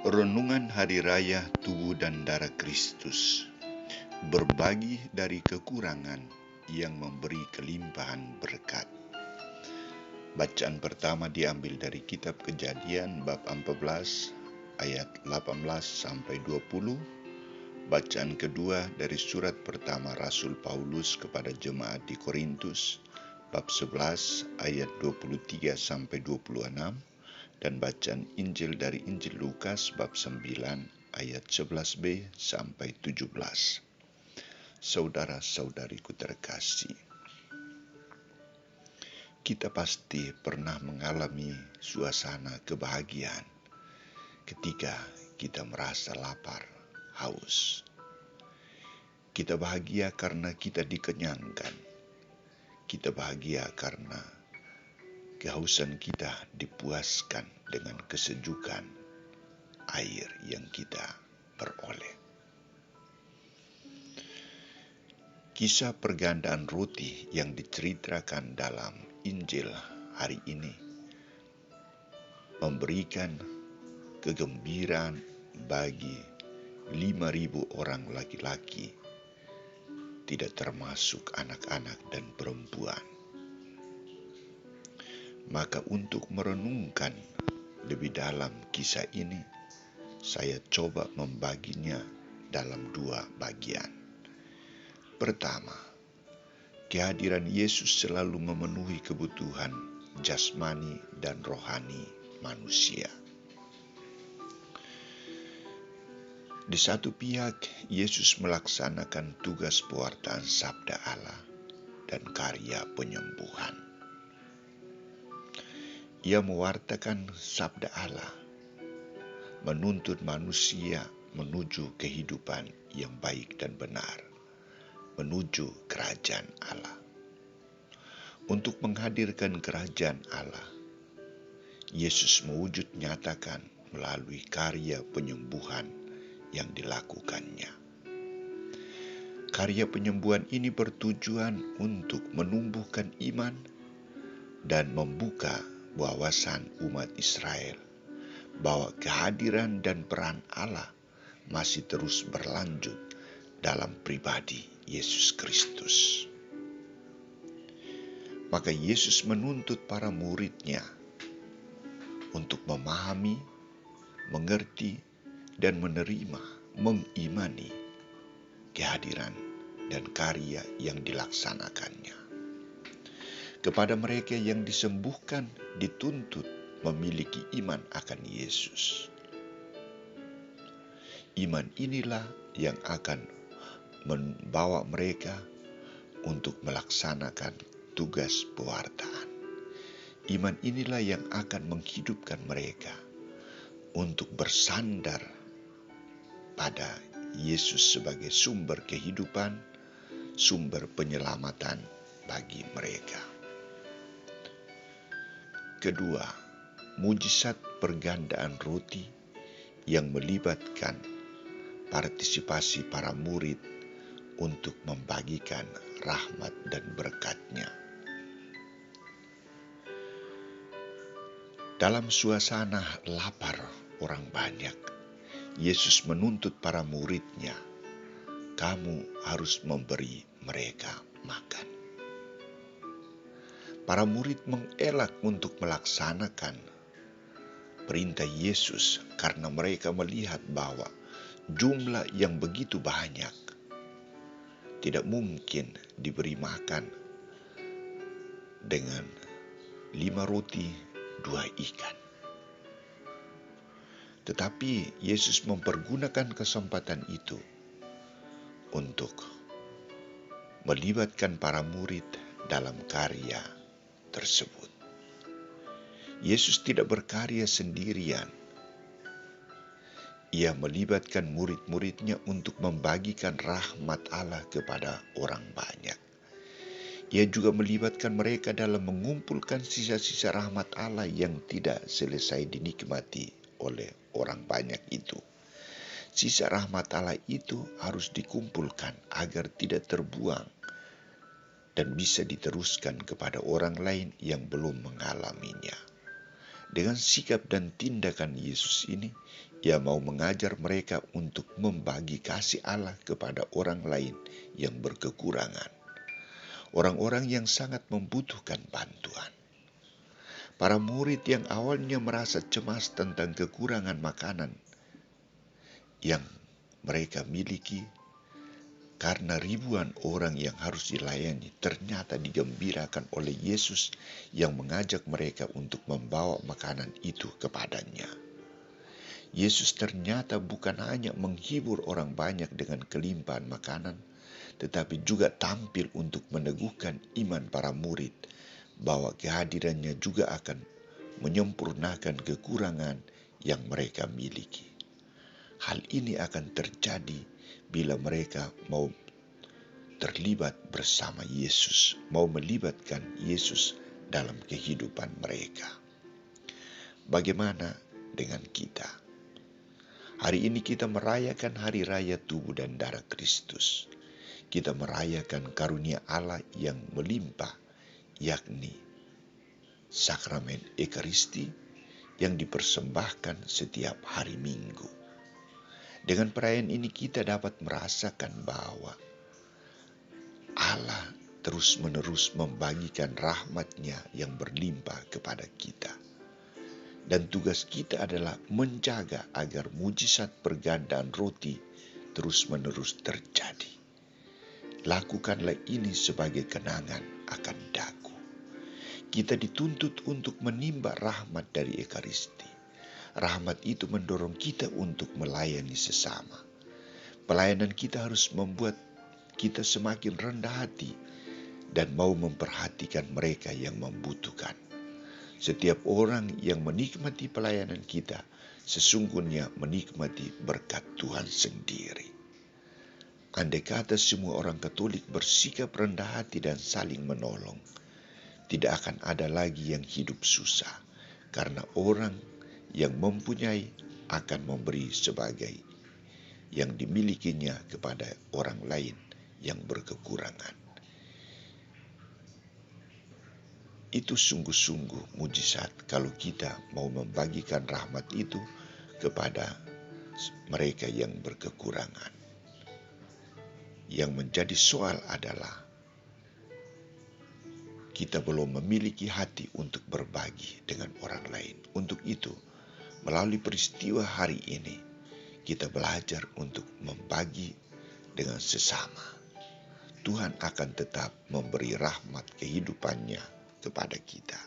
Renungan Hari Raya Tubuh dan Darah Kristus. Berbagi dari kekurangan yang memberi kelimpahan berkat. Bacaan pertama diambil dari kitab Kejadian bab 14 ayat 18 sampai 20. Bacaan kedua dari surat pertama Rasul Paulus kepada jemaat di Korintus bab 11 ayat 23 sampai 26. Dan bacaan Injil dari Injil Lukas bab 9 ayat 11b sampai 17. Saudara-saudariku terkasih, kita pasti pernah mengalami suasana kebahagiaan ketika kita merasa lapar, haus. Kita bahagia karena kita dikenyangkan. Kita bahagia karena kehausan kita dipuaskan dengan kesejukan air yang kita peroleh. Kisah pergandaan roti yang diceritakan dalam Injil hari ini memberikan kegembiraan bagi 5.000 orang laki-laki, tidak termasuk anak-anak dan perempuan. Maka untuk merenungkan lebih dalam kisah ini, saya coba membaginya dalam 2 bagian. Pertama, kehadiran Yesus selalu memenuhi kebutuhan jasmani dan rohani manusia. Di satu pihak, Yesus melaksanakan tugas pewartaan sabda Allah dan karya penyembuhan. Ia mewartakan sabda Allah, menuntut manusia menuju kehidupan yang baik dan benar, menuju kerajaan Allah. Untuk menghadirkan kerajaan Allah, Yesus mewujud nyatakan melalui karya penyembuhan yang dilakukannya. Karya penyembuhan ini bertujuan untuk menumbuhkan iman dan membuka wawasan umat Israel bahwa kehadiran dan peran Allah masih terus berlanjut dalam pribadi Yesus Kristus. Maka Yesus menuntut para murid-Nya untuk memahami, mengerti, dan menerima, mengimani kehadiran dan karya yang dilaksanakannya. Kepada mereka yang disembuhkan dituntut memiliki iman akan Yesus. Iman inilah yang akan membawa mereka untuk melaksanakan tugas pewartaan. Iman inilah yang akan menghidupkan mereka untuk bersandar pada Yesus sebagai sumber kehidupan, sumber penyelamatan bagi mereka. Kedua, mujizat pergandaan roti yang melibatkan partisipasi para murid untuk membagikan rahmat dan berkat-Nya. Dalam suasana lapar orang banyak, Yesus menuntut para murid-Nya, kamu harus memberi mereka makan. Para murid mengelak untuk melaksanakan perintah Yesus karena mereka melihat bahwa jumlah yang begitu banyak tidak mungkin diberi makan dengan 5 roti 2 ikan. Tetapi Yesus mempergunakan kesempatan itu untuk melibatkan para murid dalam karya tersebut. Yesus tidak berkarya sendirian. Ia melibatkan murid-murid-Nya untuk membagikan rahmat Allah kepada orang banyak. Ia juga melibatkan mereka dalam mengumpulkan sisa-sisa rahmat Allah yang tidak selesai dinikmati oleh orang banyak itu. Sisa rahmat Allah itu harus dikumpulkan agar tidak terbuang dan bisa diteruskan kepada orang lain yang belum mengalaminya. Dengan sikap dan tindakan Yesus ini, Ia mau mengajar mereka untuk membagi kasih Allah kepada orang lain yang berkekurangan, orang-orang yang sangat membutuhkan bantuan. Para murid yang awalnya merasa cemas tentang kekurangan makanan yang mereka miliki karena ribuan orang yang harus dilayani, ternyata digembirakan oleh Yesus yang mengajak mereka untuk membawa makanan itu kepadanya. Yesus ternyata bukan hanya menghibur orang banyak dengan kelimpahan makanan, tetapi juga tampil untuk meneguhkan iman para murid bahwa kehadirannya juga akan menyempurnakan kekurangan yang mereka miliki. Hal ini akan terjadi bila mereka mau terlibat bersama Yesus, mau melibatkan Yesus dalam kehidupan mereka. Bagaimana dengan kita? Hari ini kita merayakan hari raya tubuh dan darah Kristus. Kita merayakan karunia Allah yang melimpah, yakni sakramen Ekaristi yang dipersembahkan setiap hari Minggu. Dengan perayaan ini kita dapat merasakan bahwa Allah terus-menerus membagikan rahmat-Nya yang berlimpah kepada kita. Dan tugas kita adalah menjaga agar mujizat pergandaan roti terus-menerus terjadi. Lakukanlah ini sebagai kenangan akan daku. Kita dituntut untuk menimba rahmat dari Ekaristi. Rahmat itu mendorong kita untuk melayani sesama. Pelayanan kita harus membuat kita semakin rendah hati dan mau memperhatikan mereka yang membutuhkan. Setiap orang yang menikmati pelayanan kita sesungguhnya menikmati berkat Tuhan sendiri. Andai kata semua orang Katolik bersikap rendah hati dan saling menolong, tidak akan ada lagi yang hidup susah, karena orang yang mempunyai akan memberi sebagai yang dimilikinya kepada orang lain yang berkekurangan. Itu sungguh-sungguh mujizat kalau kita mau membagikan rahmat itu kepada mereka yang berkekurangan. Yang menjadi soal adalah kita belum memiliki hati untuk berbagi dengan orang lain. Untuk itu, melalui peristiwa hari ini, kita belajar untuk membagi dengan sesama. Tuhan akan tetap memberi rahmat kehidupannya kepada kita.